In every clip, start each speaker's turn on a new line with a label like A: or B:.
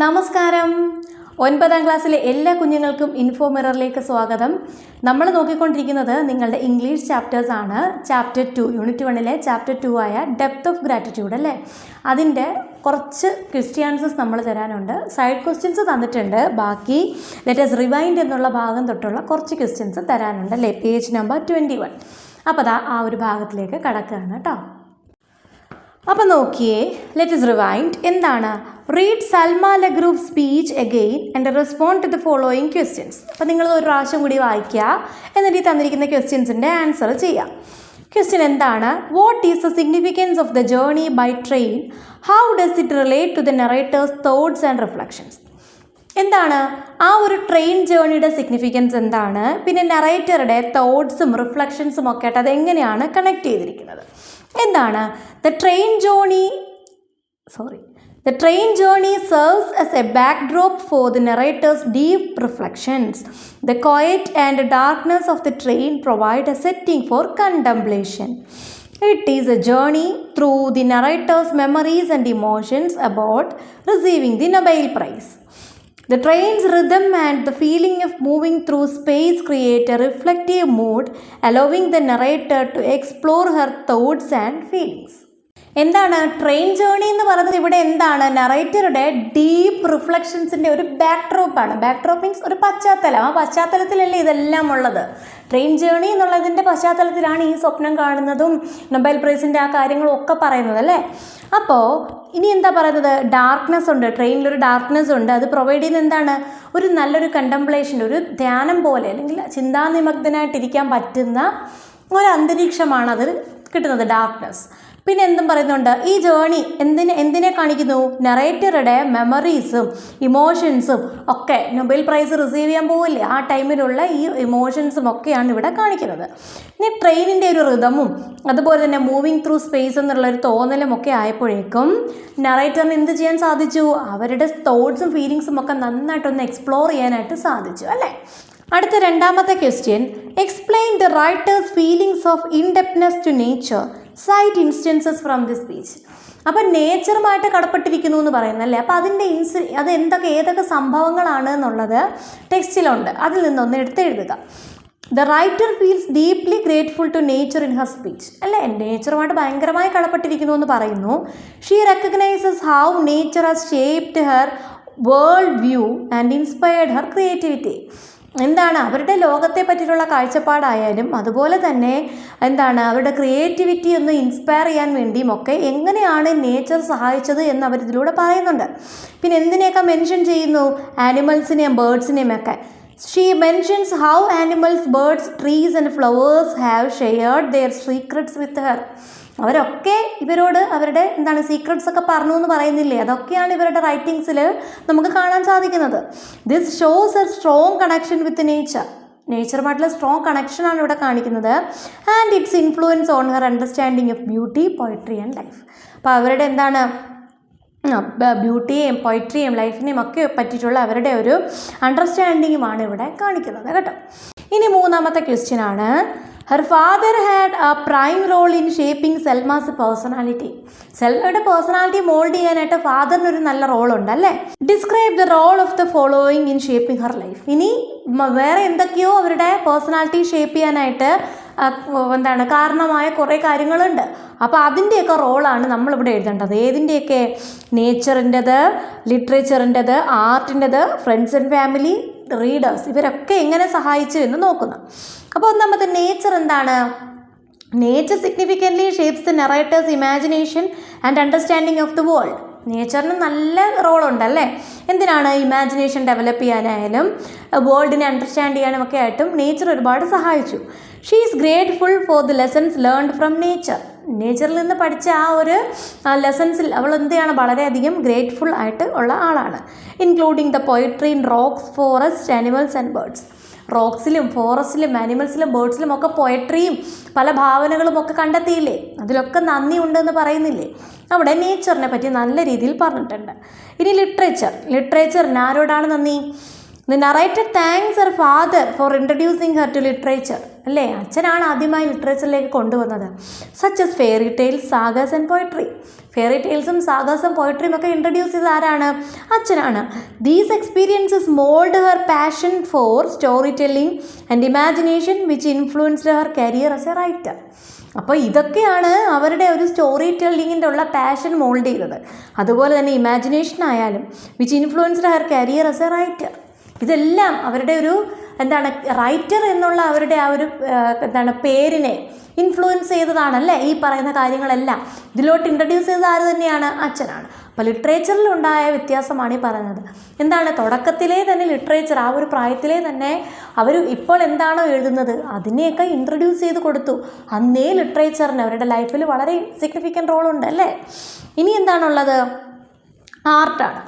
A: നമസ്കാരം. 9ാം ക്ലാസ്സിലെ എല്ലാ കുഞ്ഞുങ്ങൾക്കും ഇൻഫോ മിററിലേക്ക് സ്വാഗതം. നമ്മൾ നോക്കിക്കൊണ്ടിരിക്കുന്നത് നിങ്ങളുടെ ഇംഗ്ലീഷ് ചാപ്റ്റേഴ്സ് ആണ്. ചാപ്റ്റർ 2 യൂണിറ്റ് 1ലെ ചാപ്റ്റർ 2 ആയ ഡെപ്ത് ഓഫ് ഗ്രാറ്റിറ്റ്യൂഡ് അല്ലേ, അതിൻ്റെ കുറച്ച് ക്വസ്റ്റ്യൻസസ് നമ്മൾ തരാനുണ്ട്. സൈഡ് ക്വസ്റ്റ്യൻസ് തന്നിട്ടുണ്ട്. ബാക്കി ലെറ്റസ് റിവൈൻഡ് എന്നുള്ള ഭാഗം തൊട്ടുള്ള കുറച്ച് ക്വസ്റ്റ്യൻസ് തരാനുണ്ട് അല്ലേ, പേജ് നമ്പർ 21. അപ്പോൾ അതാ ആ ഒരു ഭാഗത്തിലേക്ക് കടക്കുകയാണ് കേട്ടോ. അപ്പോൾ നോക്കിയേ, ലെറ്റസ് റിവൈൻഡ് എന്താണ്? Read Selma Lagerlöf speech again and respond to the following questions. അപ്പോൾ നിങ്ങൾ ഒരു പ്രാവശ്യം കൂടി വായിക്കുക, എന്നിട്ട് ഈ തന്നിരിക്കുന്ന ക്വസ്റ്റ്യൻസിൻ്റെ ആൻസർ ചെയ്യാം. ക്വസ്റ്റ്യൻ എന്താണ്? What is the significance of the journey by train? How does it relate to the narrator's thoughts and reflections? എന്താണ് ആ ഒരു ട്രെയിൻ ജേർണിയുടെ സിഗ്നിഫിക്കൻസ് എന്താണ്? പിന്നെ നറേറ്ററുടെ തോട്ട്സും റിഫ്ലക്ഷൻസും ഒക്കെ ആയിട്ട് അതെങ്ങനെയാണ് കണക്ട് ചെയ്തിരിക്കുന്നത്? എന്താണ്? The train journey serves as a backdrop for the narrator's deep reflections. The quiet and darkness of the train provide a setting for contemplation. It is a journey through the narrator's memories and emotions about receiving the Nobel Prize. The train's rhythm and the feeling of moving through space create a reflective mood, allowing the narrator to explore her thoughts and feelings. എന്താണ് train journey എന്ന് പറയുന്നത്? ഇവിടെ എന്താണ്? നറേറ്ററുടെ deep റിഫ്ലക്ഷൻസിൻ്റെ ഒരു ബാക്ക്ഡ്രോപ്പാണ്. Backdrop means ഒരു പശ്ചാത്തലം. ആ പശ്ചാത്തലത്തിലല്ലേ ഇതെല്ലാം ഉള്ളത്. ട്രെയിൻ ജേർണി എന്നുള്ളതിൻ്റെ പശ്ചാത്തലത്തിലാണ് ഈ സ്വപ്നം കാണുന്നതും നൊബേൽ പ്രൈസിൻ്റെ ആ കാര്യങ്ങളും ഒക്കെ പറയുന്നത് അല്ലേ. അപ്പോൾ ഇനി എന്താ പറയുന്നത്? ഡാർക്ക്നെസ് ഉണ്ട്, ട്രെയിനിലൊരു ഡാർക്ക്നെസ് ഉണ്ട്. അത് പ്രൊവൈഡ് ചെയ്യുന്നത് എന്താണ്? ഒരു നല്ലൊരു കണ്ടംപ്ലേഷൻ, ഒരു ധ്യാനം പോലെ അല്ലെങ്കിൽ ചിന്താനിമഗ്നായിട്ടിരിക്കാൻ പറ്റുന്ന ഒരു അന്തരീക്ഷമാണ് അതിൽ കിട്ടുന്നത്, ഡാർക്ക്നെസ്. പിന്നെ എന്തും പറയുന്നുണ്ട്, ഈ ജേർണി എന്തിനെ കാണിക്കുന്നു? നറേറ്ററുടെ മെമ്മറീസും ഇമോഷൻസും ഒക്കെ. നൊബേൽ പ്രൈസ് റിസീവ് ചെയ്യാൻ പോവില്ലേ, ആ ടൈമിലുള്ള ഈ ഇമോഷൻസും ഒക്കെയാണ് ഇവിടെ കാണിക്കുന്നത്. ഇനി ട്രെയിനിൻ്റെ ഒരു റിതമും അതുപോലെ തന്നെ മൂവിങ് ത്രൂ സ്പേസ് എന്നുള്ളൊരു തോന്നലും ഒക്കെ ആയപ്പോഴേക്കും നറേറ്ററിന് എന്ത് ചെയ്യാൻ സാധിച്ചു? അവരുടെ തോട്ട്സും ഫീലിങ്സും ഒക്കെ നന്നായിട്ടൊന്ന് എക്സ്പ്ലോർ ചെയ്യാനായിട്ട് സാധിച്ചു അല്ലേ. അടുത്ത രണ്ടാമത്തെ question, explain the writer's feelings of indebtedness to nature, cite instances from the speech. അപ്പം നേച്ചറുമായിട്ട് കടപ്പെട്ടിരിക്കുന്നു എന്ന് പറയുന്നല്ലേ. അപ്പോൾ അതിൻ്റെ അത് ഏതൊക്കെ സംഭവങ്ങളാണ് എന്നുള്ളത് ടെക്സ്റ്റിലുണ്ട്, അതിൽ നിന്നൊന്ന് എഴുതുക. The writer feels deeply grateful to nature in her speech അല്ലേ. നേച്ചറുമായിട്ട് ഭയങ്കരമായി കടപ്പെട്ടിരിക്കുന്നു എന്ന് പറയുന്നു. She recognises how nature has shaped her world view and inspired her creativity. എന്താണ് അവരുടെ ലോകത്തെ പറ്റിയിട്ടുള്ള കാഴ്ചപ്പാടായാലും അതുപോലെ തന്നെ എന്താണ് അവരുടെ ക്രിയേറ്റിവിറ്റി ഒന്ന് ഇൻസ്പയർ ചെയ്യാൻ വേണ്ടിയും ഒക്കെ എങ്ങനെയാണ് നേച്ചർ സഹായിച്ചത് എന്ന് അവരിതിലൂടെ പറയുന്നുണ്ട്. പിന്നെ എന്തിനെയൊക്കെ മെൻഷൻ ചെയ്യുന്നു? ആനിമൽസിനെയും ബേർഡ്സിനെയും ഒക്കെ. She mentions how animals, birds, trees and flowers have shared their secrets with her. അവരൊക്കെ ഇവരോട് അവരുടെ സീക്രട്സ് ഒക്കെ പറഞ്ഞു എന്ന് പറയുന്നില്ലേ, അതൊക്കെയാണ് ഇവരുടെ റൈറ്റിങ്സിൽ നമുക്ക് കാണാൻ സാധിക്കുന്നത്. This shows a strong connection with നേച്ചറുമായിട്ടുള്ള സ്ട്രോങ് കണക്ഷനാണ് ഇവിടെ കാണിക്കുന്നത്. And its influence on her understanding of beauty, poetry and life. അപ്പോൾ അവരുടെ ബ്യൂട്ടിയെയും പോയട്രിയും ലൈഫിനെയും ഒക്കെ പറ്റിയിട്ടുള്ള അവരുടെ ഒരു അണ്ടർസ്റ്റാൻഡിങ്ങുമാണ് ഇവിടെ കാണിക്കുന്നത് കേട്ടോ. ഇനി മൂന്നാമത്തെ ക്വസ്റ്റ്യൻ ആണ്, her father had a prime role in shaping Selma's personality. സെൽമയുടെ പേഴ്സണാലിറ്റി മോൾഡ് ചെയ്യാനായിട്ട് ഫാദറിനൊരു നല്ല റോളുണ്ട് അല്ലേ. Describe the role of the following in shaping her life. ഇനി വേറെ എന്തൊക്കെയോ അവരുടെ പേഴ്സണാലിറ്റി ഷേപ്പ് ചെയ്യാനായിട്ട് കാരണമായ കുറേ കാര്യങ്ങളുണ്ട്. അപ്പോൾ അതിൻ്റെയൊക്കെ റോളാണ് നമ്മളിവിടെ എഴുതേണ്ടത്. ഏതിൻ്റെയൊക്കെ? നേച്ചറിൻ്റെത്, ലിറ്ററേച്ചറിൻ്റെത്, ആർട്ടിൻ്റെത്, ഫ്രണ്ട്സ് ആൻഡ് ഫാമിലി, റീഡേഴ്സ്, ഇവരൊക്കെ എങ്ങനെ സഹായിച്ചു എന്ന് നോക്കുന്നു. അപ്പോൾ ഒന്നാമത്തെ നേച്ചർ എന്താണ്? Nature significantly shapes the narrator's imagination and understanding of the world. നേച്ചറിന് നല്ല റോളുണ്ടല്ലേ. എന്തിനാണ്? ഇമാജിനേഷൻ ഡെവലപ്പ് ചെയ്യാനായാലും വേൾഡിനെ അണ്ടർസ്റ്റാൻഡ് ചെയ്യാനും ഒക്കെ ആയിട്ടും നേച്ചർ ഒരുപാട് സഹായിച്ചു. She is grateful for the lessons learned from nature. നേച്ചറിൽ നിന്ന് പഠിച്ച ആ ഒരു ലെസൺസിൽ അവൾ വളരെയധികം ഗ്രേറ്റ്ഫുൾ ആയിട്ട് ഉള്ള ആളാണ്. Including the poetry in rocks, forest, animals and birds. റോക്സിലും ഫോറസ്റ്റിലും ആനിമൽസിലും ബേർഡ്സിലും ഒക്കെ പോയട്രിയും പല ഭാവനകളും ഒക്കെ കണ്ടെത്തിയില്ലേ, അതിലൊക്കെ നന്ദി ഉണ്ടെന്ന് പറയുന്നില്ലേ. അവിടെ നേച്ചറിനെ പറ്റി നല്ല രീതിയിൽ പറഞ്ഞിട്ടുണ്ട്. ഇനി ലിറ്ററേച്ചറിന് ആരോടാണ് നന്ദി? The narrator thanks her father for introducing her to literature അല്ലേ? അച്ഛനാണ് ആദ്യമായി ലിറ്ററേച്ചറിലേക്ക് കൊണ്ടുവന്നത്. Such as fairy tales, sagas and poetry. Fairy ടെയിൽസും സാഗസും പോയട്രിയും ഒക്കെ ഇൻട്രൊഡ്യൂസ് ചെയ്ത് ആരാണ്? അച്ഛനാണ്. These experiences mould her passion for story telling and imagination which influenced her career as a writer. അപ്പോൾ ഇതൊക്കെയാണ് അവരുടെ ഒരു സ്റ്റോറി ടെല്ലിങ്ങിൻ്റെ ഉള്ള പാഷൻ മോൾഡ് ചെയ്തത്. അതുപോലെ തന്നെ ഇമാജിനേഷൻ ആയാലും which influenced her career as a writer. ഇതെല്ലാം അവരുടെ ഒരു റൈറ്റർ എന്നുള്ള അവരുടെ ആ ഒരു പേരിനെ ഇൻഫ്ലുവൻസ് ചെയ്തതാണല്ലേ ഈ പറയുന്ന കാര്യങ്ങളെല്ലാം. ഇതിലോട്ട് ഇൻട്രൊഡ്യൂസ് ചെയ്തത് ആര് തന്നെയാണ്? അച്ഛനാണ്. അപ്പോൾ ലിറ്ററേച്ചറിലുണ്ടായ വ്യത്യാസമാണ് ഈ പറയുന്നത്. തുടക്കത്തിലേ തന്നെ ലിറ്ററേച്ചർ, ആ ഒരു പ്രായത്തിലേ തന്നെ അവർ ഇപ്പോൾ എന്താണോ എഴുതുന്നത് അതിനെയൊക്കെ ഇൻട്രൊഡ്യൂസ് ചെയ്ത് കൊടുത്തു. അന്നേ ലിറ്ററേച്ചറിന് അവരുടെ ലൈഫിൽ വളരെ സിഗ്നിഫിക്കൻ്റ് റോളുണ്ട് അല്ലേ. ഇനി എന്താണുള്ളത്? ആർട്ടാണ്.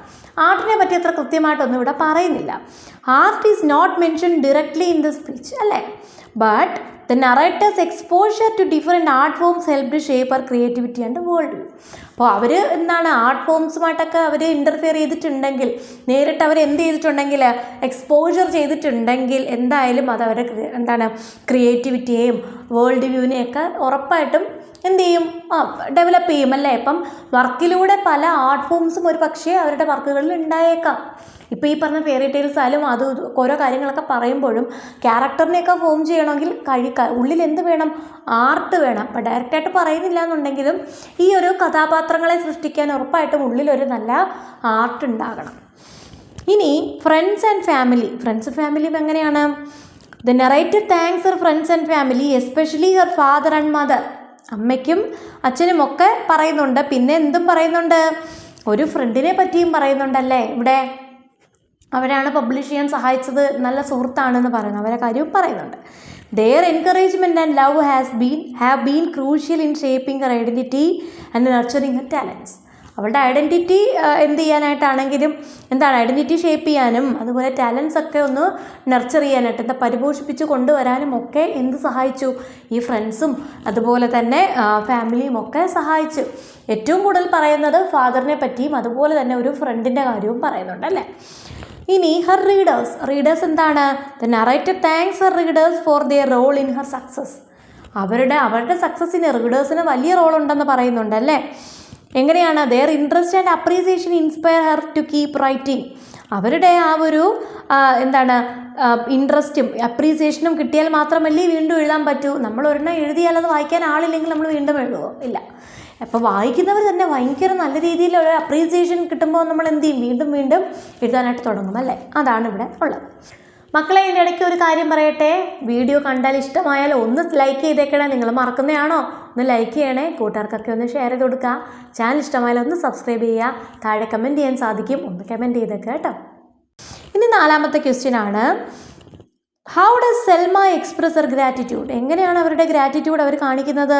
A: ആർട്ടിനെ പറ്റി അത്ര കൃത്യമായിട്ടൊന്നും ഇവിടെ പറയുന്നില്ല. Art is not mention directly in the speech അല്ലേ. But the narrator's exposure to different art forms help shape our creativity and world view. അപ്പോൾ അവർ ആർട്ട് ഫോംസുമായിട്ടൊക്കെ അവർ ഇൻ്റർഫിയർ ചെയ്തിട്ടുണ്ടെങ്കിൽ, നേരിട്ട് അവർ എന്ത് ചെയ്തിട്ടുണ്ടെങ്കിൽ, എക്സ്പോഷർ ചെയ്തിട്ടുണ്ടെങ്കിൽ എന്തായാലും അത് അവരുടെ ക്രിയേറ്റിവിറ്റിയെയും വേൾഡ് വ്യൂവിനെയൊക്കെ ഉറപ്പായിട്ടും എന്ത് ചെയ്യും? ഡെവലപ്പ് ചെയ്യും അല്ലേ. ഇപ്പം വർക്കിലൂടെ പല ആർട്ട് ഫോംസും ഒരു പക്ഷേ അവരുടെ വർക്കുകളിൽ ഉണ്ടായേക്കാം. ഇപ്പോൾ ഈ പറഞ്ഞ ഫെയറി ടെയിൽസ് ആയാലും അത് ഓരോ കാര്യങ്ങളൊക്കെ പറയുമ്പോഴും ക്യാരക്ടറിനെയൊക്കെ ഫോം ചെയ്യണമെങ്കിൽ ഉള്ളിൽ എന്ത് വേണം? ആർട്ട് വേണം. അപ്പോൾ ഡയറക്റ്റായിട്ട് പറയുന്നില്ല എന്നുണ്ടെങ്കിലും ഈ ഒരു കഥാപാത്രങ്ങളെ സൃഷ്ടിക്കാൻ ഉറപ്പായിട്ടും ഉള്ളിലൊരു നല്ല ആർട്ട് ഉണ്ടാകണം. ഇനി friends and family. Friends family എങ്ങനെയാണ്? The narrator thanks her friends and family especially her father and mother. അമ്മയ്ക്കും അച്ഛനും ഒക്കെ പറയുന്നുണ്ട്. പിന്നെ എന്തും പറയുന്നുണ്ട്? ഒരു ഫ്രണ്ടിനെ പറ്റിയും പറയുന്നുണ്ടല്ലേ ഇവിടെ. അവരാണ് പബ്ലിഷ് ചെയ്യാൻ സഹായിച്ചത്, നല്ല സുഹൃത്താണെന്ന് പറയുന്നു, അവരെ കാര്യവും പറയുന്നുണ്ട്. Their encouragement and love have been crucial in shaping her identity and nurturing her talents. അവളുടെ ഐഡൻറ്റിറ്റി എന്ത് ചെയ്യാനായിട്ടാണെങ്കിലും ഐഡൻറ്റിറ്റി ഷേപ്പ് ചെയ്യാനും അതുപോലെ ടാലൻസ് ഒക്കെ ഒന്ന് നർച്ചർ ചെയ്യാനായിട്ട് പരിപോഷിപ്പിച്ച് കൊണ്ടുവരാനും ഒക്കെ എന്ത് സഹായിച്ചു? ഈ ഫ്രണ്ട്സും അതുപോലെ തന്നെ ഫാമിലിയും ഒക്കെ സഹായിച്ചു. ഏറ്റവും കൂടുതൽ പറയുന്നത് ഫാദറിനെ പറ്റിയും അതുപോലെ തന്നെ ഒരു ഫ്രണ്ടിൻ്റെ കാര്യവും പറയുന്നുണ്ട് അല്ലേ. ഇനി ഹർ റീഡേഴ്സ് എന്താണ്? The narrator thanks her readers for their role in her success. അവരുടെ സക്സസ്സിന് റീഡേഴ്സിന് വലിയ റോൾ ഉണ്ടെന്ന് പറയുന്നുണ്ട് അല്ലേ. എങ്ങനെയാണ്? Their interest and appreciation inspire her to keep writing. അവരുടെ ആ ഒരു ഇൻട്രസ്റ്റും അപ്രീസിയേഷനും കിട്ടിയാൽ മാത്രമല്ലേ വീണ്ടും എഴുതാൻ പറ്റൂ. നമ്മൾ ഒരെണ്ണം എഴുതിയാൽ അത് വായിക്കാൻ ആളില്ലെങ്കിൽ നമ്മൾ വീണ്ടും എഴുതുമോ? ഇല്ല. അപ്പോൾ വായിക്കുന്നവർ തന്നെ ഭയങ്കര നല്ല രീതിയിലുള്ള അപ്രീസിയേഷൻ കിട്ടുമ്പോൾ നമ്മൾ എന്ത് ചെയ്യും? വീണ്ടും വീണ്ടും എഴുതാനായിട്ട് തുടങ്ങും അല്ലേ. അതാണ് ഇവിടെ ഉള്ളത്. മക്കളെ, ഇതിൻ്റെ ഇടയ്ക്ക് ഒരു കാര്യം പറയട്ടെ. വീഡിയോ കണ്ടാൽ ഇഷ്ടമായാൽ ഒന്ന് ലൈക്ക് ചെയ്തേക്കണേ. നിങ്ങൾ മറക്കുന്നതാണോ? ഒന്ന് ലൈക്ക് ചെയ്യണേ. കൂട്ടുകാർക്കൊക്കെ ഒന്ന് ഷെയർ ചെയ്ത് കൊടുക്കുക. ചാനൽ ഇഷ്ടമായാലും ഒന്ന് സബ്സ്ക്രൈബ് ചെയ്യുക. താഴെ കമൻറ്റ് ചെയ്യാൻ സാധിക്കും, ഒന്ന് കമൻറ്റ് ചെയ്തേക്കുക കേട്ടോ. ഇനി 4ാമത്തെ ക്വസ്റ്റ്യൻ ആണ്, how does Selma express her gratitude? എങ്ങനെയാണ് അവരുടെ ഗ്രാറ്റിറ്റ്യൂഡ് അവർ കാണിക്കുന്നത്?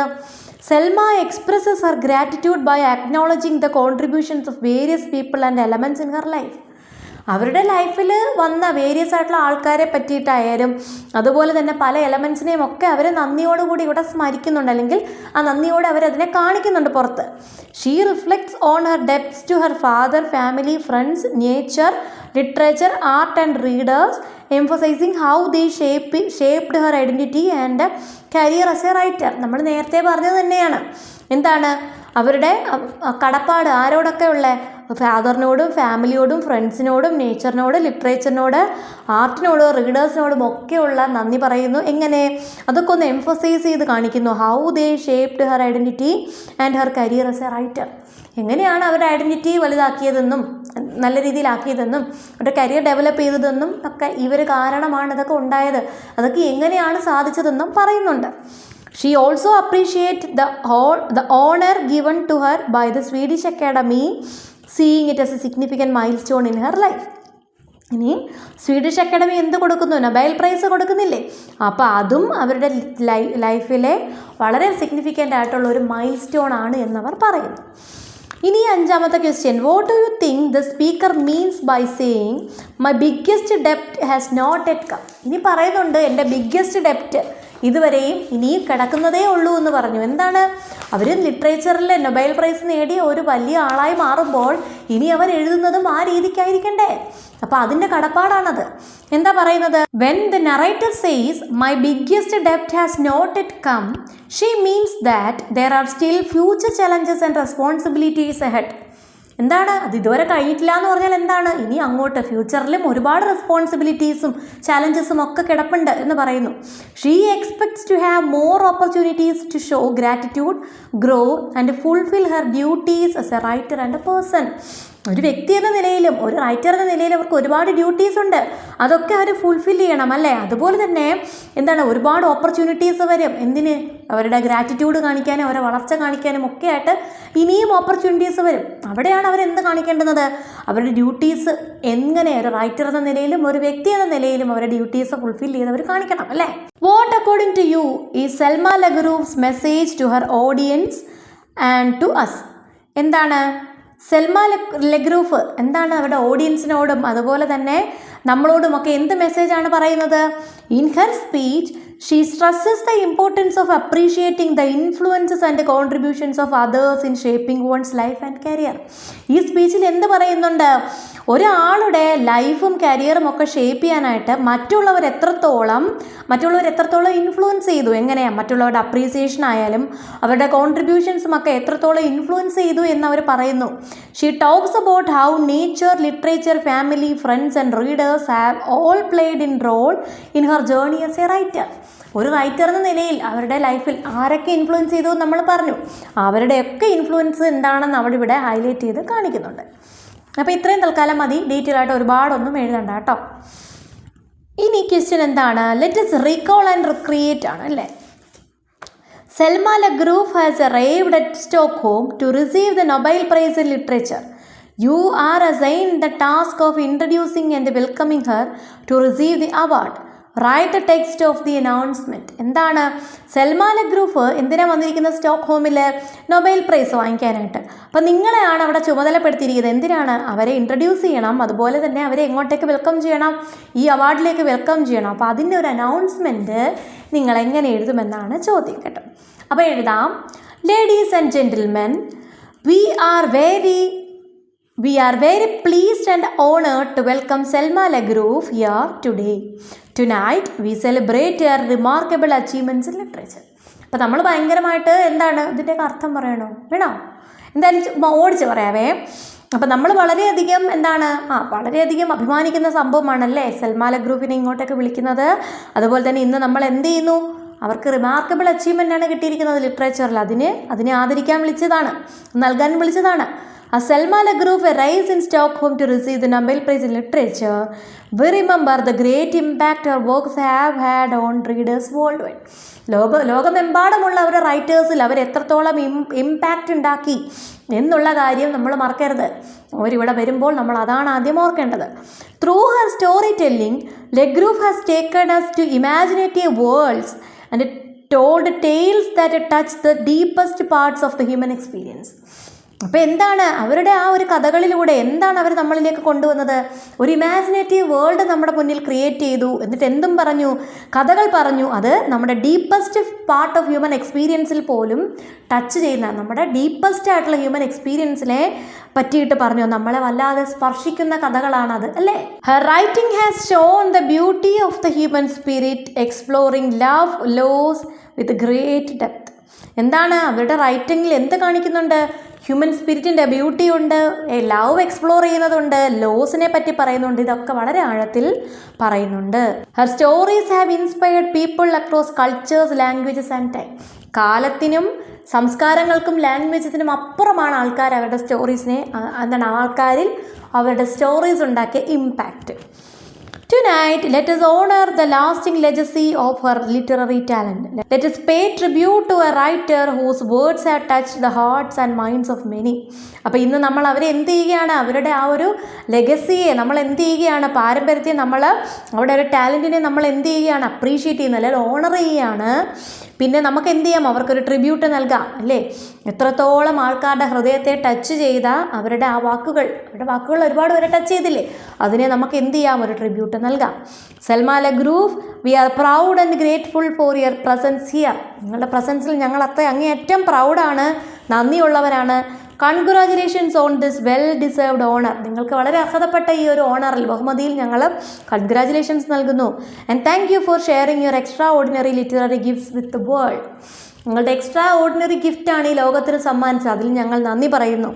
A: Selma expresses her gratitude by acknowledging the contributions of various people and elements in her life. അവരുടെ ലൈഫിൽ വന്ന വേരിയസ് ആയിട്ടുള്ള ആൾക്കാരെ പറ്റിയിട്ടായാലും അതുപോലെ തന്നെ പല എലമെൻസിനെയും ഒക്കെ അവർ നന്ദിയോടുകൂടി ഇവിടെ സ്മരിക്കുന്നുണ്ട്, അല്ലെങ്കിൽ ആ നന്ദിയോടെ അവരതിനെ കാണിക്കുന്നുണ്ട് പുറത്ത്. She reflects on her debts to her father, family, friends, nature, literature, art and readers, emphasizing how they shaped her identity and career as a writer. നമ്മൾ നേരത്തെ പറഞ്ഞത് തന്നെയാണ്. അവരുടെ കടപ്പാട് ആരോടൊക്കെ ഉള്ള? ഫാദറിനോടും ഫാമിലിയോടും ഫ്രണ്ട്സിനോടും നേച്ചറിനോടും ലിറ്ററേച്ചറിനോട് ആർട്ടിനോടും റീഡേഴ്സിനോടും ഒക്കെയുള്ള നന്ദി പറയുന്നു. എങ്ങനെ? അതൊക്കെ ഒന്ന് എംഫസൈസ് ചെയ്ത് കാണിക്കുന്നു. How they shaped Har identity and her career as a writer. എങ്ങനെയാണ് അവരുടെ ഐഡൻറ്റിറ്റി വലുതാക്കിയതെന്നും നല്ല രീതിയിലാക്കിയതെന്നും അവരുടെ കരിയർ ഡെവലപ്പ് ചെയ്തതെന്നും ഒക്കെ ഇവർ കാരണമാണ് ഇതൊക്കെ ഉണ്ടായത്, അതൊക്കെ എങ്ങനെയാണ് സാധിച്ചതെന്നും പറയുന്നുണ്ട്. She also appreciates the honor given to her by the Swedish Academy, seeing it as a significant milestone in her life. ഇനി സ്വീഡിഷ് അക്കാഡമി എന്ത് കൊടുക്കുന്നു? നൊബേൽ പ്രൈസ് കൊടുക്കുന്നില്ലേ? അപ്പോൾ അതും അവരുടെ ലൈഫിലെ വളരെ സിഗ്നിഫിക്കൻ്റ് ആയിട്ടുള്ള ഒരു മൈൽ സ്റ്റോൺ ആണ് എന്നവർ പറയുന്നു. ഇനി 5ാമത്തെ question, what do you think the speaker means by saying my biggest ഡെപ്റ്റ് ഹാസ് നോട്ട് എറ്റ് കം? ഇനി പറയുന്നുണ്ട് എൻ്റെ ബിഗ്ഗസ്റ്റ് ഡെപ്റ്റ് ഇതുവരെയും ഇനിയും കിടക്കുന്നതേ ഉള്ളൂ എന്ന് പറഞ്ഞു. അവർ ലിറ്ററേച്ചറിൽ നൊബേൽ പ്രൈസ് നേടിയ ഒരു വലിയ ആളായി മാറുമ്പോൾ ഇനി അവർ എഴുതുന്നതും ആ രീതിക്കായിരിക്കണ്ടേ? അപ്പോൾ അതിൻ്റെ കടപ്പാടാണത്. എന്താ പറയുന്നത്? When the narrator says my biggest ഡെപ്റ്റ് has not yet come, she means that there are still future challenges and responsibilities ahead. എന്താണ് അത്? ഇതുവരെ കഴിഞ്ഞിട്ടില്ല എന്ന് പറഞ്ഞാൽ എന്താണ്? ഇനി അങ്ങോട്ട് ഫ്യൂച്ചറിലും ഒരുപാട് റെസ്പോൺസിബിലിറ്റീസും ചാലഞ്ചസും ഒക്കെ കിടപ്പുണ്ട് എന്ന് പറയുന്നു. She expects to have more opportunities to show gratitude, grow and fulfil her duties as a writer and a person. ഒരു വ്യക്തി എന്ന നിലയിലും ഒരു റൈറ്റർ എന്ന നിലയിലും അവർക്ക് ഒരുപാട് ഡ്യൂട്ടീസ് ഉണ്ട്, അതൊക്കെ അവർ ഫുൾഫിൽ ചെയ്യണം അല്ലേ? അതുപോലെ തന്നെ എന്താണ്, ഒരുപാട് ഓപ്പർച്യൂണിറ്റീസ് വരും. എന്തിന്? അവരുടെ ഗ്രാറ്റിറ്റ്യൂഡ് കാണിക്കാനും അവരുടെ വളർച്ച കാണിക്കാനും ഒക്കെ ആയിട്ട് ഇനിയും ഓപ്പർച്യൂണിറ്റീസ് വരും. അവിടെയാണ് അവരെന്ത് കാണിക്കേണ്ടുന്നത്? അവരുടെ ഡ്യൂട്ടീസ് എങ്ങനെ ഒരു റൈറ്റർ എന്ന നിലയിലും ഒരു വ്യക്തി എന്ന നിലയിലും അവരുടെ ഡ്യൂട്ടീസ് ഫുൾഫിൽ ചെയ്ത് അവർ കാണിക്കണം അല്ലേ? What according to you is Selma Lagerlöf's message to her audience and to us? എന്താണ് സൽമ ലഗ്രൂഫ് എന്താണ് അവരുടെ ഓഡിയൻസിനോടും അതുപോലെ തന്നെ നമ്മളോടുമൊക്കെ എന്ത് മെസ്സേജാണ് പറയുന്നത്? In her speech she stresses the importance of appreciating the influences and contributions of others in shaping once life and career. ഈ സ്പീച്ചിൽ എന്ത് പറയുന്നുണ്ട്? ഒരാളുടെ ലൈഫും കരിയറും ഒക്കെ ഷേപ്പ് ചെയ്യാനായിട്ട് മറ്റുള്ളവർ എത്രത്തോളം ഇൻഫ്ലുവൻസ് ചെയ്തു, എങ്ങനെയാണ് മറ്റുള്ളവരുടെ അപ്രീസിയേഷൻ ആയാലും അവരുടെ കോൺട്രിബ്യൂഷൻസും ഒക്കെ എത്രത്തോളം ഇൻഫ്ലുവൻസ് ചെയ്തു എന്നവർ പറയുന്നു. She talks about how nature, literature, family, friends and readers have all played in role in her journey as a writer. ഒരു റൈറ്റർ എന്ന നിലയിൽ അവരുടെ ലൈഫിൽ ആരൊക്കെ ഇൻഫ്ലുവൻസ് ചെയ്തു നമ്മൾ പറഞ്ഞു. അവരുടെയൊക്കെ ഇൻഫ്ലുവൻസ് എന്താണെന്ന് അവിടെ ഇവിടെ ഹൈലൈറ്റ് ചെയ്ത് കാണിക്കുന്നുണ്ട്. അപ്പോൾ ഇത്രയും തൽക്കാലം മതി, ഡീറ്റെയിൽ ആയിട്ട് ഒരുപാടൊന്നും എഴുതണ്ട കേട്ടോ. ഇനി ക്വസ്റ്റ്യൻ എന്താണ്? Let us recall and recreate ആണ് അല്ലേ? Selma Lagerlöf has arrived at Stockholm to receive the Nobel prize in literature. You are assigned the task of introducing and welcoming her to receive the award. Write the text of the announcement. എന്താണ്? Selma ലഗ്രൂഫ് എന്തിനാണ് വന്നിരിക്കുന്നത്? സ്റ്റോക്ക്ഹോമിൽ Nobel prize വാങ്ങിക്കാനായിട്ട്. അപ്പം നിങ്ങളെയാണ് അവിടെ ചുമതലപ്പെടുത്തിയിരിക്കുന്നത്. എന്തിനാണ്? അവരെ introduce ചെയ്യണം, അതുപോലെ തന്നെ അവരെ എങ്ങോട്ടേക്ക് വെൽക്കം ചെയ്യണം? ഈ അവാർഡിലേക്ക് വെൽക്കം ചെയ്യണം. അപ്പോൾ അതിൻ്റെ ഒരു അനൗൺസ്മെൻറ്റ് നിങ്ങൾ എങ്ങനെ എഴുതുമെന്നാണ് ചോദ്യം കേട്ടോ. അപ്പോൾ എഴുതാം, ladies and gentlemen, we are very pleased and honored to welcome Salma Lagroof here today. Tonight we celebrate her remarkable achievements in literature. അപ്പോൾ നമ്മൾ ഭയങ്കരമായിട്ട് എന്താണ് ഇതിൻ്റെയൊക്കെ അർത്ഥം പറയണോ? വേണോ? എന്തായാലും ഓടിച്ച് പറയാവേ. അപ്പോൾ നമ്മൾ വളരെയധികം വളരെയധികം അഭിമാനിക്കുന്ന സംഭവമാണല്ലേ സൽമ ലഗ്രൂഫിനെ ഇങ്ങോട്ടൊക്കെ വിളിക്കുന്നത്. അതുപോലെ തന്നെ ഇന്ന് നമ്മൾ എന്ത് ചെയ്യുന്നു? അവർക്ക് റിമാർക്കബിൾ അച്ചീവ്മെൻ്റ് ആണ് കിട്ടിയിരിക്കുന്നത് ലിറ്ററേച്ചറിൽ. അതിനെ ആദരിക്കാൻ വിളിച്ചതാണ്, നൽകാൻ വിളിച്ചതാണ്. As Salma Lagroof arrives in Stockholm to receive the Nobel Prize in Literature, we remember the great impact her works have had on readers worldwide. ലോകമെമ്പാടുമുള്ള അവരുടെ റൈറ്റേഴ്സിൽ അവർ എത്രത്തോളം ഇമ്പാക്റ്റ് ഉണ്ടാക്കി എന്നുള്ള കാര്യം നമ്മൾ മറക്കരുത്. അവരിവിടെ വരുമ്പോൾ നമ്മൾ അതാണ് ആദ്യം ഓർക്കേണ്ടത്. Through her story telling, Lagerlöf has taken us to imaginative worlds and told tales that touch the deepest parts of the human experience. അപ്പോൾ എന്താണ് അവരുടെ ആ ഒരു കഥകളിലൂടെ എന്താണ് അവർ നമ്മളിലേക്ക് കൊണ്ടുവന്നത്? ഒരു ഇമാജിനേറ്റീവ് വേൾഡ് നമ്മുടെ മുന്നിൽ ക്രിയേറ്റ് ചെയ്തു. എന്നിട്ട് എന്തും പറഞ്ഞു? കഥകൾ പറഞ്ഞു. അത് നമ്മുടെ ഡീപ്പസ്റ്റ് പാർട്ട് ഓഫ് ഹ്യൂമൻ എക്സ്പീരിയൻസിൽ പോലും ടച്ച് ചെയ്യുന്ന, നമ്മുടെ ഡീപ്പസ്റ്റ് ആയിട്ടുള്ള ഹ്യൂമൻ എക്സ്പീരിയൻസിനെ പറ്റിയിട്ട് പറഞ്ഞു. നമ്മളെ വല്ലാതെ സ്പർശിക്കുന്ന കഥകളാണത് അല്ലേ? Her writing has shown the beauty of the human spirit, exploring love, loss with great depth. എന്താണ് അവരുടെ റൈറ്റിങ്ങിൽ എന്ത് കാണിക്കുന്നുണ്ട്? ഹ്യൂമൻ സ്പിരിറ്റിൻ്റെ ബ്യൂട്ടി ഉണ്ട്, ലവ് എക്സ്പ്ലോർ ചെയ്യുന്നതുണ്ട്, ലോസിനെ പറ്റി പറയുന്നുണ്ട്. ഇതൊക്കെ വളരെ ആഴത്തിൽ പറയുന്നുണ്ട്. Her stories have inspired people across cultures, languages and time. കാലത്തിനും സംസ്കാരങ്ങൾക്കും ലാംഗ്വേജസിനും അപ്പുറമാണ് ആൾക്കാർ അവരുടെ സ്റ്റോറീസിനെ ആൾക്കാരിൽ അവരുടെ സ്റ്റോറീസ് ഉണ്ടാക്കിയ impact. Tonight, let us honor the lasting legacy of her literary talent. Let us pay tribute to a writer whose words have touched the hearts and minds of many. അപ്പോൾ ഇന്ന് നമ്മൾ അവരെ എന്ത് ചെയ്യുകയാണ്? അവരുടെ ആ ഒരു ലെഗസിയെ നമ്മൾ എന്ത് ചെയ്യുകയാണ്? പാരമ്പര്യത്തെ നമ്മൾ അവരുടെ ഒരു ടാലൻറ്റിനെ നമ്മൾ എന്ത് ചെയ്യുകയാണ്? അപ്രീഷിയേറ്റ് ചെയ്യുന്നത്, അല്ലെങ്കിൽ ഓണർ ചെയ്യുകയാണ്. പിന്നെ നമുക്ക് എന്ത് ചെയ്യാം? അവർക്കൊരു ട്രിബ്യൂട്ട് നൽകാം അല്ലേ? എത്രത്തോളം ആൾക്കാരുടെ ഹൃദയത്തെ ടച്ച് ചെയ്ത അവരുടെ ആ വാക്കുകൾ, അവരുടെ വാക്കുകൾ ഒരുപാട് പേരെ ടച്ച് ചെയ്തില്ലേ? അതിനെ നമുക്ക് എന്ത് ചെയ്യാം? ഒരു ട്രിബ്യൂട്ട് നൽകാം. Selma Lagerlöf, we are proud and grateful for your presence here. നിങ്ങളുടെ പ്രസൻസിൽ ഞങ്ങൾ അങ്ങേയറ്റം പ്രൗഡാണ്, നന്ദിയുള്ളവരാണ്. Congratulations on this well deserved honour. നിങ്ങൾക്ക് വളരെ അർഹതപ്പെട്ട ഈ ഒരു ഓണറിൽ, ബഹുമതിയിൽ ഞങ്ങൾ കൺഗ്രാജുലേഷൻസ് നൽകുന്നു. And thank you for sharing your extraordinary literary gifts with the world. നിങ്ങളുടെ എക്സ്ട്രാ ഓർഡിനറി ഗിഫ്റ്റാണ് ഈ ലോകത്തിന് സമ്മാനിച്ചത്, അതിൽ ഞങ്ങൾ നന്ദി പറയുന്നു.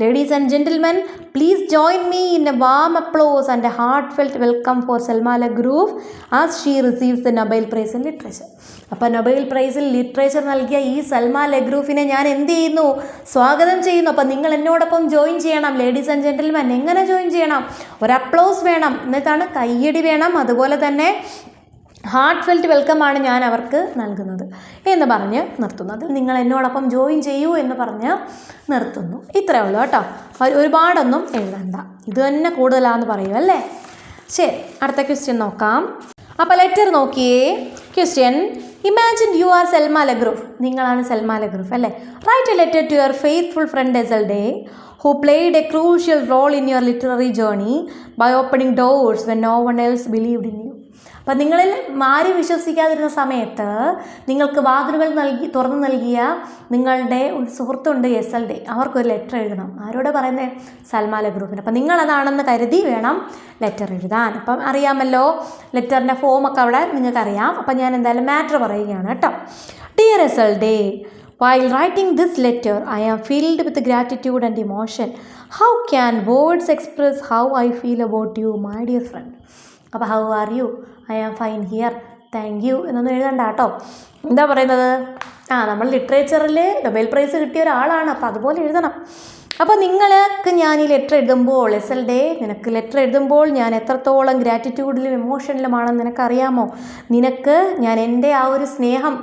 A: Ladies and gentlemen, please join me in a warm applause and a heartfelt welcome for Selma Lagerlöf as she receives the Nobel prize in literature. അപ്പോൾ നൊബേൽ പ്രൈസിൽ ലിറ്ററേച്ചർ നൽകിയ ഈ സൽമാ ലഗ്രൂഫിനെ ഞാൻ എന്ത് ചെയ്യുന്നു? സ്വാഗതം ചെയ്യുന്നു. അപ്പോൾ നിങ്ങൾ എന്നോടൊപ്പം ജോയിൻ ചെയ്യണം. ലേഡീസ് ആൻഡ് ജെന്റിൽമെൻ, എങ്ങനെ ജോയിൻ ചെയ്യണം? ഒരു അപ്ലോസ് വേണം, എന്നിട്ടാണ് കയ്യടി വേണം, അതുപോലെ തന്നെ ഹാർട്ട് ഫെൽറ്റ് വെൽക്കമാണ് ഞാൻ അവർക്ക് നൽകുന്നത് എന്ന് പറഞ്ഞ് നിർത്തുന്നു. അതിൽ നിങ്ങൾ എന്നോടൊപ്പം ജോയിൻ ചെയ്യൂ എന്ന് പറഞ്ഞ് നിർത്തുന്നു. ഇത്രയേ ഉള്ളൂ കേട്ടോ, ഒരുപാടൊന്നും എഴുതണ്ട, ഇത് തന്നെ കൂടുതലാണെന്ന് പറയും അല്ലേ. ശരി, അടുത്ത ക്വസ്റ്റ്യൻ നോക്കാം. അപ്പോൾ ലെറ്റർ നോക്കിയേ. Question: imagine you are Selma Lagerlöf. നിങ്ങളാണ് സൽമാ ലഗ്രൂഫ് അല്ലേ. Write a letter to your faithful friend Esselde who played a crucial role in your literary journey by opening doors when no one else believed in you. അപ്പം നിങ്ങളിൽ ആരും വിശ്വസിക്കാതിരുന്ന സമയത്ത് നിങ്ങൾക്ക് വാതിലുകൾ തുറന്നു നൽകിയ നിങ്ങളുടെ ഒരു സുഹൃത്തുണ്ട് എസൽഡേ, അവർക്കൊരു ലെറ്റർ എഴുതണം. ആരോട് പറയുന്നത്? സൽമാ ലഗ്രൂഫിന്. അപ്പം നിങ്ങളതാണെന്ന് കരുതി വേണം ലെറ്റർ എഴുതാൻ. അപ്പം അറിയാമല്ലോ ലെറ്ററിൻ്റെ ഫോമൊക്കെ അവിടെ നിങ്ങൾക്കറിയാം. അപ്പം ഞാൻ എന്തായാലും മാറ്റർ പറയുകയാണ് കേട്ടോ. Dear Esselde, while writing this letter, I am filled with gratitude and emotion. How can words express how I feel about you, my dear friend? അപ്പോൾ how are you? I am fine here. Thank you എന്നൊന്നും എഴുതണ്ട കേട്ടോ. എന്താ പറയുന്നത്? നമ്മൾ ലിറ്ററേച്ചറിൽ Nobel prize കിട്ടിയ ഒരാളാണ്, അപ്പോൾ അതുപോലെ എഴുതണം. അപ്പോൾ നിങ്ങൾക്ക് ഞാൻ ഈ ലെറ്റർ എഴുതുമ്പോൾ, എസൽഡേ, നിനക്ക് ലെറ്റർ എഴുതുമ്പോൾ ഞാൻ എത്രത്തോളം ഗ്രാറ്റിറ്റ്യൂഡിലും ഇമോഷനിലുമാണെന്ന് നിനക്കറിയാമോ? നിനക്ക് ഞാൻ എൻ്റെ ആ ഒരു സ്നേഹം,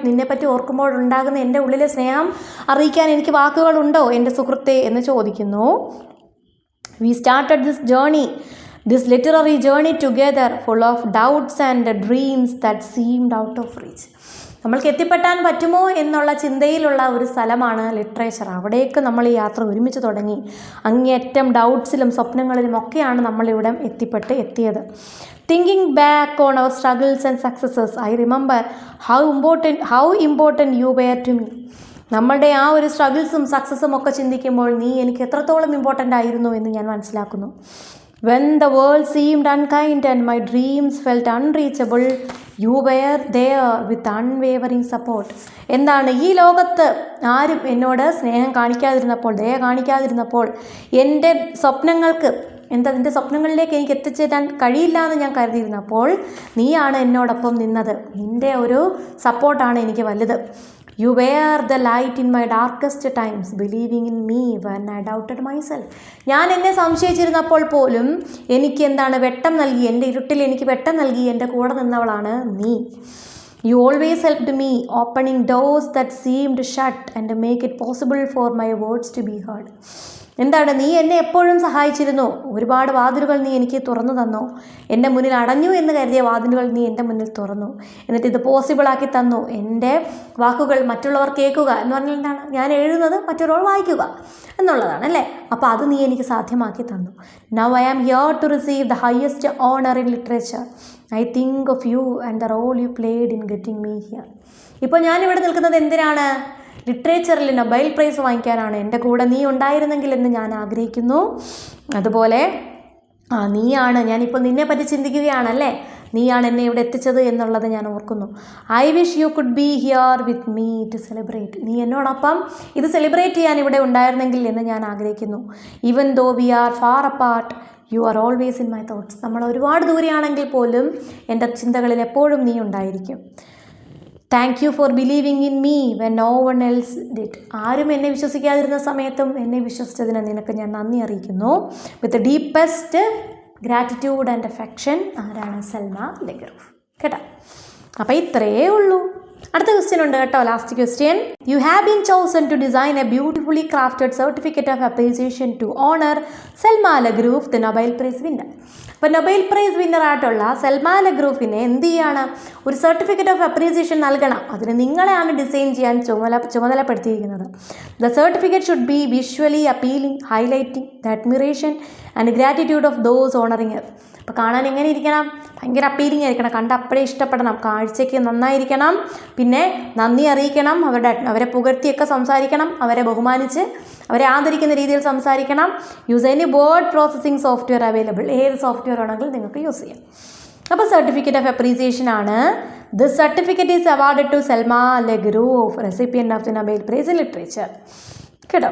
A: നിന്നെപ്പറ്റി ഓർക്കുമ്പോൾ ഉണ്ടാകുന്ന എൻ്റെ ഉള്ളിലെ സ്നേഹം അറിയിക്കാൻ എനിക്ക് വാക്കുകളുണ്ടോ എൻ്റെ സുഹൃത്തെ എന്ന് ചോദിക്കുന്നു. We started this literary journey together, full of doubts and dreams that seemed out of reach. നമ്മൾക്ക് എത്തിപ്പെട്ടാൻ പറ്റുമോ എന്നുള്ള ചിന്തയിലുള്ള ഒരു സ്ഥലമാണ് ലിറ്ററേച്ചർ. അവിടേക്ക് നമ്മൾ ഈ യാത്ര ഒരുമിച്ച് തുടങ്ങി. അങ്ങേയറ്റം ഡൗട്ട്സിലും സ്വപ്നങ്ങളിലും ഒക്കെയാണ് നമ്മളിവിടെ എത്തിയത്. Thinking back on our struggles and successes, I remember how important you were to me. നമ്മളുടെ ആ ഒരു സ്ട്രഗിൾസും സക്സസും ഒക്കെ ചിന്തിക്കുമ്പോൾ നീ എനിക്ക് എത്രത്തോളം ഇമ്പോർട്ടൻ്റ് ആയിരുന്നു എന്ന് ഞാൻ മനസ്സിലാക്കുന്നു. When the world seemed unkind and my dreams felt unreachable, you were there with unwavering support. എന്താണ്? ഈ ലോകത്ത് ആരും എന്നോട് സ്നേഹം കാണിക്കാതിരുന്നപ്പോൾ, ദയ കാണിക്കാതിരുന്നപ്പോൾ, എൻ്റെ സ്വപ്നങ്ങളിലേക്ക് എനിക്ക് എത്തിച്ചേരാൻ കഴിയില്ല എന്ന് ഞാൻ കരുതിയിരുന്നപ്പോൾ നീയാണ് എന്നോടൊപ്പം നിന്നത്. നിൻ്റെ ഒരു സപ്പോർട്ടാണ് എനിക്ക് വലുത്. You were the light in my darkest times, believing in me when I doubted myself. ഞാൻ എന്നെ സംശയിച്ചിരുന്നപ്പോൾ പോലും എനിക്ക് വെട്ടം നൽകി, എൻ്റെ ഇരുട്ടിൽ എനിക്ക് വെട്ടം നൽകി എൻ്റെ കൂടെ നിന്നവളാണ് നീ. You always helped me, opening doors that seemed shut and make it possible for my words to be heard. നീ എന്നെ എപ്പോഴും സഹായിച്ചിരുന്നു. ഒരുപാട് വാതിലുകൾ നീ എനിക്ക് തുറന്നു തന്നു. എൻ്റെ മുന്നിൽ അടഞ്ഞു എന്ന് കരുതിയ വാതിലുകൾ നീ എൻ്റെ മുന്നിൽ തുറന്നു. എന്നിട്ട് ഇത് പോസിബിളാക്കി തന്നു. എൻ്റെ വാക്കുകൾ മറ്റുള്ളവർ കേൾക്കുക എന്ന് പറഞ്ഞാൽ എന്താണ്? ഞാൻ എഴുതുന്നത് മറ്റൊരാൾ വായിക്കുക എന്നുള്ളതാണ് അല്ലേ. അപ്പോൾ അത് നീ എനിക്ക് സാധ്യമാക്കി തന്നു. Now I am here to receive the highest honor in literature. I think of you and the role you played in getting me here. ഇപ്പോൾ ഞാനിവിടെ നിൽക്കുന്നത് എന്തിനാണ്? ലിറ്ററേച്ചറിൽ നൊബേൽ പ്രൈസ് വാങ്ങിക്കാനാണ്. എൻ്റെ കൂടെ നീ ഉണ്ടായിരുന്നെങ്കിൽ എന്ന് ഞാൻ ആഗ്രഹിക്കുന്നു. അതുപോലെ നീയാണ്, ഞാനിപ്പോൾ നിന്നെപ്പറ്റി ചിന്തിക്കുകയാണല്ലേ, നീയാണ് എന്നെ ഇവിടെ എത്തിച്ചത് എന്നുള്ളത് ഞാൻ ഓർക്കുന്നു. I wish you could be here with me to celebrate. നീ എന്നോടൊപ്പം ഇത് സെലിബ്രേറ്റ് ചെയ്യാൻ ഇവിടെ ഉണ്ടായിരുന്നെങ്കിൽ എന്ന് ഞാൻ ആഗ്രഹിക്കുന്നു. Even though we are far apart, you are always in my thoughts. നമ്മൾ ഒരുപാട് ദൂരെയാണെങ്കിൽ പോലും എൻ്റെ ചിന്തകളിൽ എപ്പോഴും നീ ഉണ്ടായിരിക്കും. Thank you for believing in me when no one else did. ആരും എന്നെ വിശ്വസിക്കാതിരുന്ന സമയത്തും എന്നെ വിശ്വസിച്ചതിന് നിനക്ക് ഞാൻ നന്ദി അറിയിക്കുന്നു. വിത്ത് ഡീപ്പസ്റ്റ് ഗ്രാറ്റിറ്റ്യൂഡ് ആൻഡ് അഫെക്ഷൻ. ആരാണ്? സൽമാ ലഗ്രൂഫ്. കേട്ടോ, അപ്പോൾ ഇത്രയേ ഉള്ളൂ. അടുത്ത ക്വസ്റ്റ്യൻ ഉണ്ട് കേട്ടോ, last question. You have been chosen to design a beautifully crafted certificate of appreciation to honour Selma Lagerlöf, the Nobel prize winner. അപ്പോൾ നൊബേൽ പ്രൈസ് വിന്നറായിട്ടുള്ള സൽമാ ലഗ്രൂഫിനെ എന്ത് ചെയ്യാണ്? ഒരു സർട്ടിഫിക്കറ്റ് ഓഫ് അപ്രീസിയേഷൻ നൽകണം. അതിന് നിങ്ങളെയാണ് ഡിസൈൻ ചെയ്യാൻ ചുമതലപ്പെടുത്തിയിരിക്കുന്നത്. The certificate should be visually appealing, highlighting the admiration and gratitude of those honouring. അപ്പോൾ കാണാൻ എങ്ങനെ ഇരിക്കണം? ഭയങ്കര അപ്പീലിംഗ് ആയിരിക്കണം, കണ്ട് അപ്പോഴേ ഇഷ്ടപ്പെടണം, കാഴ്ചയ്ക്ക് നന്നായിരിക്കണം, പിന്നെ നന്ദി അറിയിക്കണം, അവരെ പുകഴ്ത്തിയൊക്കെ സംസാരിക്കണം, അവരെ ബഹുമാനിച്ച് അവരെ ആദരിക്കുന്ന രീതിയിൽ സംസാരിക്കണം. Use any word processing software available, ഏത് സോഫ്റ്റ്വെയർ ആണെങ്കിലും നിങ്ങൾക്ക് യൂസ് ചെയ്യാം. അപ്പോൾ സർട്ടിഫിക്കറ്റ് ഓഫ് അപ്രീസിയേഷൻ ആണ്. This certificate is awarded to Selma Lagerlöf, recipient of the Nobel prize in literature. കേട്ടോ,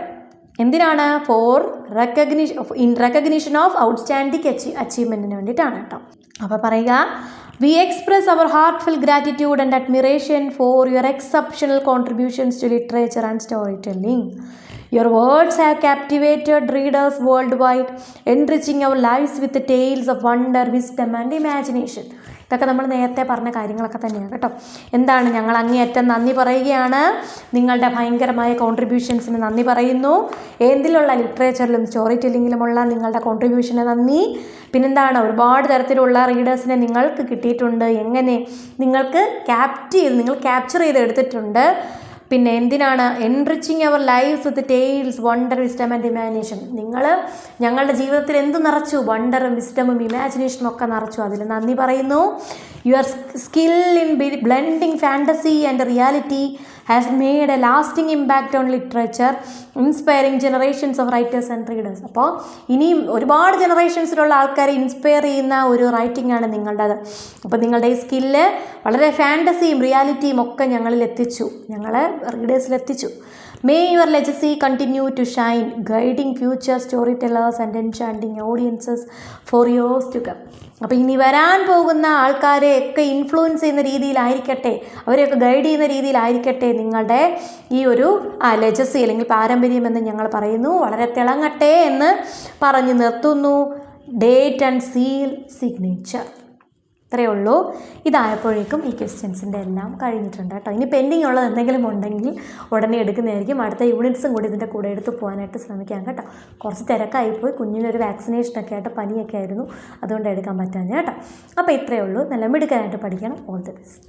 A: എന്തിനാണ്? ഫോർ റെക്കഗ്നിഷൻ ഓഫ് ഔട്ട്സ്റ്റാൻഡിംഗ് അച്ചീവ്മെൻറ്റിന് വേണ്ടിയിട്ടാണ് കേട്ടോ. അപ്പോൾ പറയുക, we express our heartful gratitude and admiration for your exceptional contributions to literature and story telling. Your words have captivated readers worldwide, enriching our lives with the tales of wonder, wisdom and imagination. ഇതൊക്കെ നമ്മൾ നേരത്തെ പറഞ്ഞ കാര്യങ്ങളൊക്കെ തന്നെയാണ് കേട്ടോ. എന്താണ്? ഞങ്ങൾ അങ്ങേയറ്റം നന്ദി പറയുകയാണ്, നിങ്ങളുടെ ഭയങ്കരമായ കോൺട്രിബ്യൂഷൻസിന് നന്ദി പറയുന്നു. എന്തിലുള്ള ലിറ്ററേച്ചറിലും സ്റ്റോറി ടെല്ലിങ്ങിലുമുള്ള നിങ്ങളുടെ കോൺട്രിബ്യൂഷന് നന്ദി. പിന്നെന്താണ്? ഒരുപാട് തരത്തിലുള്ള റീഡേഴ്സിനെ നിങ്ങൾക്ക് കിട്ടിയിട്ടുണ്ട്. എങ്ങനെ? നിങ്ങൾക്ക് നിങ്ങൾ ക്യാപ്ചർ ചെയ്ത് എടുത്തിട്ടുണ്ട്. പിന്നെ എന്തിനാണ്? Enriching our lives with tales, wonder, wisdom and imagination. നിങ്ങൾ ഞങ്ങളുടെ ജീവിതത്തിൽ എന്ത് നിറച്ചു? വണ്ടറും വിസ്ഡമും ഇമാജിനേഷനും ഒക്കെ നിറച്ചു. അതിൽ നന്ദി പറയുന്നു. Your skill in blending fantasy and reality has made A lasting impact on literature, inspiring generations of writers and readers. അപ്പോൾ ഇനിയും ഒരുപാട് ജനറേഷൻസിലുള്ള ആൾക്കാരെ ഇൻസ്പയർ ചെയ്യുന്ന ഒരു റൈറ്റിംഗ് ആണ് നിങ്ങളുടേത്. അപ്പോൾ നിങ്ങളുടെ ഈ സ്കില്ല് വളരെ ഫാൻറ്റസിയും റിയാലിറ്റിയും ഒക്കെ ഞങ്ങളിൽ എത്തിച്ചു, ഞങ്ങളെ റീഡേഴ്സിലെത്തിച്ചു. May your legacy continue to shine, guiding future storytellers and enchanting audiences for years to come. അപ്പോൾ ഇനി വരാൻ പോകുന്ന ആൾക്കാരെയൊക്കെ ഇൻഫ്ലുവൻസ് ചെയ്യുന്ന രീതിയിലായിരിക്കട്ടെ, അവരെയൊക്കെ ഗൈഡ് ചെയ്യുന്ന രീതിയിലായിരിക്കട്ടെ നിങ്ങളുടെ ഈ ഒരു ലെഗസി അല്ലെങ്കിൽ പാരമ്പര്യം എന്ന് ഞങ്ങൾ പറയുന്നു. വളരെ തിളങ്ങട്ടെ എന്ന് പറഞ്ഞു നിർത്തുന്നു. Date and seal, signature. ഇത്രയേ ഉള്ളൂ. ഇതായപ്പോഴേക്കും ഈ ക്വസ്റ്റ്യൻസിൻ്റെ എല്ലാം കഴിഞ്ഞിട്ടുണ്ട് കേട്ടോ. ഇനി പെൻഡിങ് ഉള്ളത് എന്തെങ്കിലും ഉണ്ടെങ്കിൽ ഉടനെ എടുക്കുന്നതായിരിക്കും. അടുത്ത യൂണിറ്റ്സും കൂടി ഇതിൻ്റെ കൂടെ എടുത്ത് പോകാനായിട്ട് ശ്രമിക്കാം കേട്ടോ. കുറച്ച് തിരക്കായിപ്പോയി, കുഞ്ഞിനൊരു വാക്സിനേഷനൊക്കെ ആയിട്ട് പനിയൊക്കെ ആയിരുന്നു, അതുകൊണ്ട് എടുക്കാൻ പറ്റാഞ്ഞ കേട്ടോ. അപ്പോൾ ഇത്രയേ ഉള്ളൂ. നല്ല മിടുക്കനായിട്ട് പഠിക്കണം. All the best.